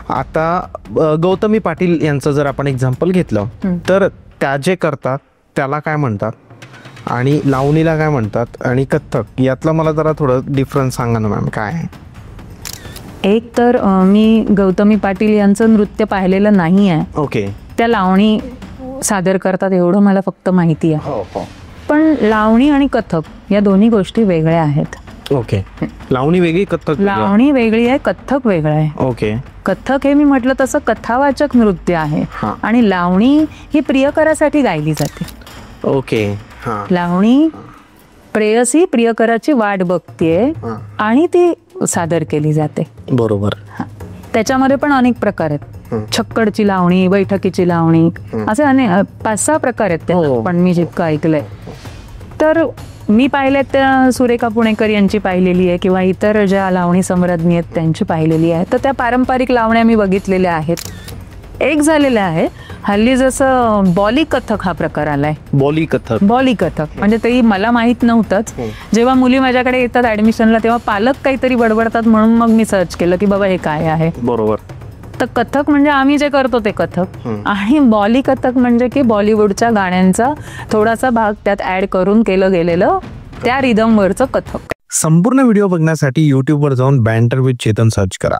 आता गौतमी पाटील यांचं जर आपण एक्झाम्पल घेतलं तर त्या जे करतात त्याला काय म्हणतात आणि लावणीला काय म्हणतात आणि कथ्थक यातलं मला जरा थोडं डिफरन्स सांगा ना मॅम, काय आहे? एक तर मी गौतमी पाटील यांचं नृत्य पाहिलेलं नाही आहे. ओके. त्या लावणी सादर करतात एवढं मला फक्त माहिती आहे. हो हो. पण लावणी आणि कथक या दोन्ही गोष्टी वेगळ्या आहेत. ओके. लावणी वेगळी, कथ्थक लावणी वेगळी आहे, कथ्थक वेगळं आहे. ओके. कथ्थक हे मी म्हटलं तसं कथावाचक नृत्य आहे आणि लावणी ही प्रियकरासाठी गायली जाते. ओके. लावणी प्रेयसी प्रियकराची वाट बघतीये आणि ती सादर केली जाते. बरोबर. त्याच्यामध्ये पण अनेक प्रकार आहेत. छक्कडची लावणी, बैठकीची लावणी, असे अनेक 5-6 प्रकार आहेत त्यात. पण मी जितकं ऐकलंय तर मी पाहिलेत त्या सुरेखा पुणेकर यांची पाहिलेली आहे किंवा इतर ज्या लावणी सम्राज्ञी आहेत त्यांची पाहिलेली आहे. तर त्या पारंपरिक लावण्या मी बघितलेल्या आहेत. एक झालेलं आहे हल्ली जसं बॉली कथक हा प्रकार आलाय. बॉली कथक. बॉली कथक म्हणजे ते मला माहित नव्हतंच. जेव्हा मुली माझ्याकडे येतात ऍडमिशनला तेव्हा पालक काहीतरी बडबडतात म्हणून मग मी सर्च केलं की बाबा हे काय आहे. बरोबर. तर कथक म्हणजे आम्ही जे करतो ते कथक आणि बॉली कथक म्हणजे की बॉलिवूडच्या गाण्यांचा थोडासा भाग त्यात ऍड करून केलं गेलेलं त्या रिदमवरचं कथक. संपूर्ण व्हिडिओ बघण्यासाठी YouTube वर जाऊन बँटर विथ चेतन सर्च करा.